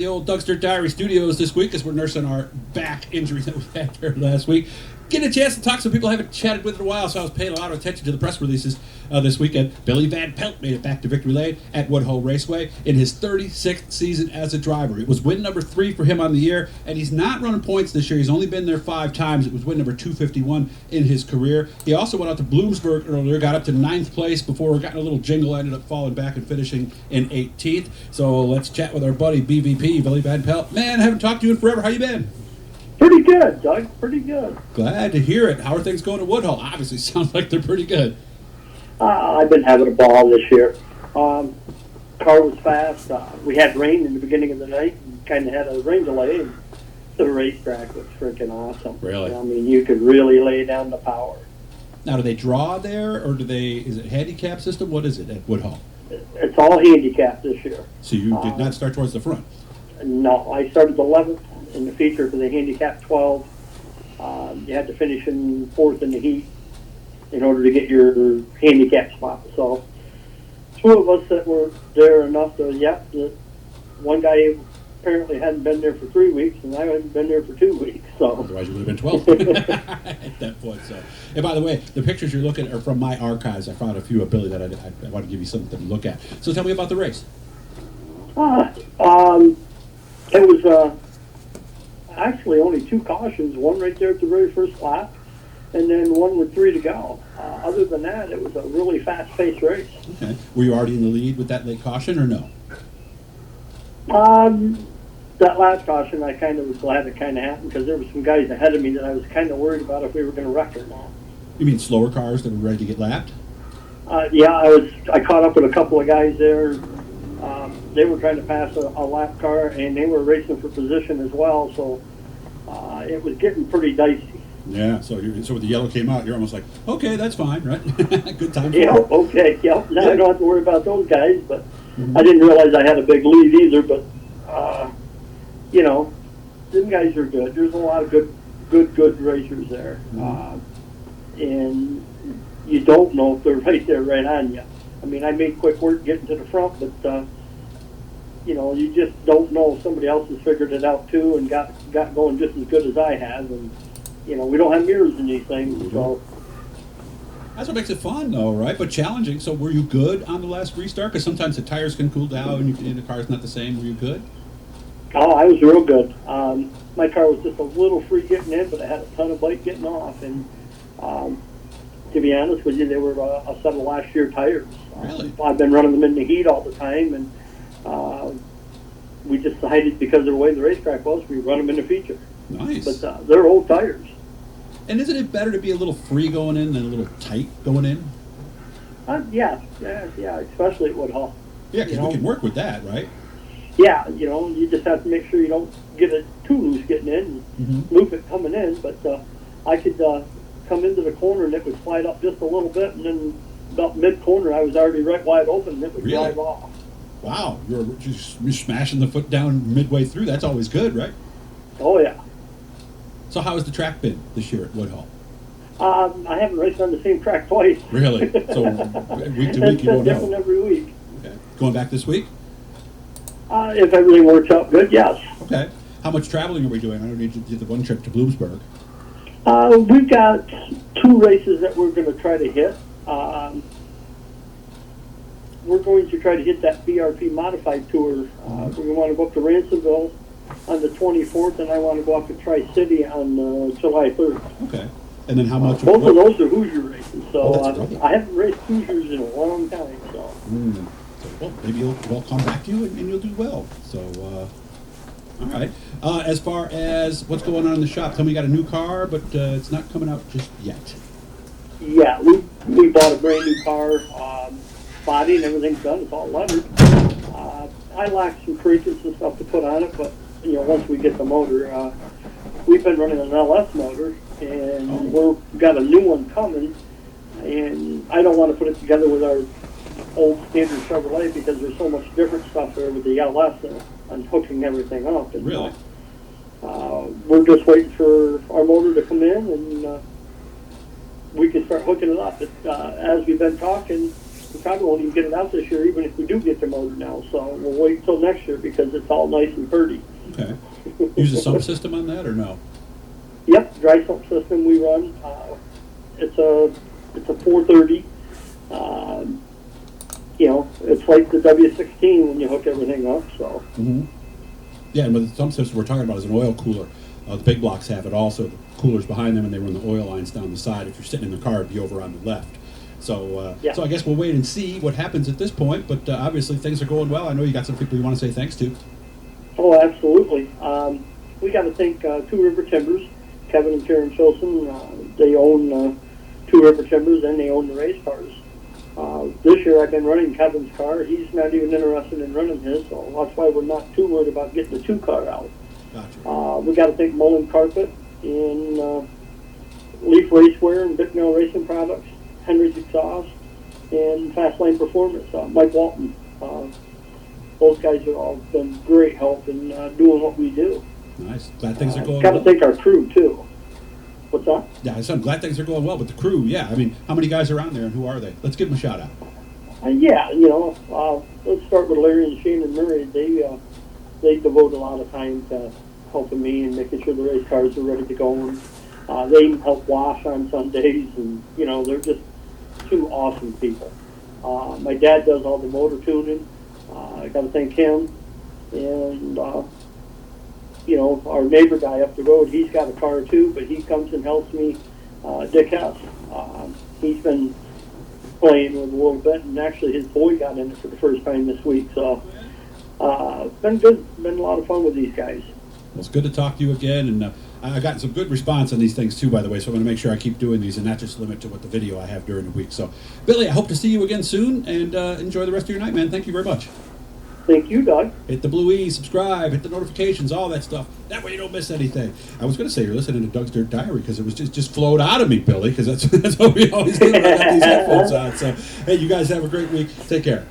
The old Dougster Diary Studios this week as we're nursing our back injury that we had there last week. Getting a chance to talk to some people I haven't chatted with in a while, so I was paying a lot of attention to the press releases this weekend. Billy VanPelt made it back to victory lane at Woodhull Raceway in his 36th season as a driver. It was win number 3 for him on the year, and he's not running points this year. He's only been there 5 times. It was win number 251 in his career. He also went out to Bloomsburg earlier, got up to 9th place before getting a little jingle, ended up falling back and finishing in 18th. So let's chat with our buddy BVP, Billy VanPelt. Man, I haven't talked to you in forever. How you been? Pretty good, Doug. Pretty good. Glad to hear it. How are things going at Woodhull? Obviously, sounds like they're pretty good. I've been having a ball this year. Car was fast. We had rain in the beginning of the night and kind of had a rain delay. And the racetrack was freaking awesome. Really? I mean, you could really lay down the power. Now, do they draw there, or is it handicap system? What is it at Woodhull? It's all handicapped this year. So you did not start towards the front? No, I started 11th in the feature for the handicap 12. You had to finish in 4th in the heat in order to get your handicap spot. So 2 of us that were there enough to, one guy apparently hadn't been there for 3 weeks, and I hadn't been there for 2 weeks. So otherwise you would have been 12 at that point. So, and by the way, the pictures you're looking at are from my archives. I found a few of Billy that I want to give you something to look at. So tell me about the race. It was actually only 2 cautions, one right there at the very first lap, and then one with 3 to go. Other than that, it was a really fast-paced race. Okay. Were you already in the lead with that late caution, or no? That last caution, I kind of was glad it kind of happened because there were some guys ahead of me that I was kind of worried about if we were going to wreck or not. You mean slower cars that were ready to get lapped? I caught up with a couple of guys there. They were trying to pass a lap car, and they were racing for position as well, so it was getting pretty dicey. Yeah, so when the yellow came out, you're almost like, okay, that's fine, right? Good time. Yeah, okay, yeah. Now I don't have to worry about those guys, but I didn't realize I had a big lead either, but, them guys are good. There's a lot of good racers there. And you don't know if they're right there right on you. I mean, I made quick work getting to the front, but, you just don't know if somebody else has figured it out too and got going just as good as I have. And, we don't have mirrors in these things, so. That's what makes it fun, though, right? But challenging. So were you good on the last restart? Because sometimes the tires can cool down and the car's not the same. Were you good? Oh, I was real good. My car was just a little free getting in, but I had a ton of bite getting off. And to be honest with you, they were a set of last year tires. Really? I've been running them in the heat all the time, and we decided because of the way the racetrack was, we run them in the feature. Nice. But they're old tires. And isn't it better to be a little free going in than a little tight going in? Yeah, especially at Woodhull. Yeah, because we can work with that, right? Yeah, you just have to make sure you don't get it too loose getting in and loop it coming in. But I could come into the corner and it would slide up just a little bit, and then about mid-corner I was already right wide open and it would drive off. Wow, you're smashing the foot down midway through. That's always good, right? Oh, yeah. So how has the track been this year at Woodhull? I haven't raced on the same track twice. Really? So week to week you don't know? It's different every week. Okay. Going back this week? If everything works out good, yes. Okay. How much traveling are we doing? I don't need to do the one trip to Bloomsburg. We've got 2 races that we're going to try to hit. We're going to try to hit that BRP modified tour. We want to go up to Ransomville on the 24th, and I want to go up to Tri-City on July 3rd. Okay. And then how much? Both of those are Hoosier races, so right. I haven't raced Hoosiers in a long time. So, well, maybe we'll come back to you and you'll do well. So, all right. As far as what's going on in the shop, tell me you got a new car, but it's not coming out just yet. Yeah, we bought a brand new car. Body and everything's done. It's all lettered. I lack some creases and stuff to put on it, but once we get the motor, we've been running an LS motor, and we've got a new one coming, and I don't want to put it together with our old standard Chevrolet because there's so much different stuff there with the LS and hooking everything up. And, really? We're just waiting for our motor to come in, and we can start hooking it up. As we've been talking, we probably won't even get it out this year, even if we do get the motor now. So we'll wait until next year because it's all nice and pretty. Okay. Use a sump system on that or no? Yep, dry sump system we run. It's a 430. You know, it's like the W16 when you hook everything up. So. Mm-hmm. Yeah, and with the sump system we're talking about is an oil cooler. The big blocks have it also. The coolers behind them, and they run the oil lines down the side. If you're sitting in the car, it'd be over on the left. So, so I guess we'll wait and see what happens at this point. But obviously things are going well. I know you got some people you want to say thanks to. Oh, absolutely. We got to thank Two River Timbers, Kevin and Karen Chilson. They own Two River Timbers, and they own the race cars. This year I've been running Kevin's car. He's not even interested in running his, so that's why we're not too worried about getting the 2 car out. Gotcha. We got to thank Mullen Carpet in Leaf Racewear and Bicknell Racing Products, Henry's Exhaust, and Fast Lane Performance, Mike Walton. Those guys have all been great help in doing what we do. Nice. Glad things are going Got to well. thank our crew, too. What's that? Yeah, I said I'm glad things are going well with the crew. Yeah, I mean, how many guys are on there and who are they? Let's give them a shout out. Yeah, you know, let's start with Larry and Shane and Murray. They devote a lot of time to helping me and making sure the race cars are ready to go. And, they even help wash on Sundays, and, you know, they're just 2 awesome people. My dad does all the motor tuning. I got to thank him. And, you know, our neighbor guy up the road, he's got a car too, but he comes and helps me, Dick Hess. He's been playing with a little bit, and actually his boy got in it for the first time this week. So, been good. Been a lot of fun with these guys. Well, it's good to talk to you again, and I've gotten some good response on these things too, by the way, so I'm going to make sure I keep doing these and not just limit to what the video I have during the week. So, Billy, I hope to see you again soon, and enjoy the rest of your night, man. Thank you very much. Thank you, Doug. Hit the blue E, subscribe, hit the notifications, all that stuff. That way you don't miss anything. I was going to say you're listening to Doug's Dirt Diary because it was just flowed out of me, Billy, because that's what we always do when I got these headphones on. So, hey, you guys have a great week. Take care.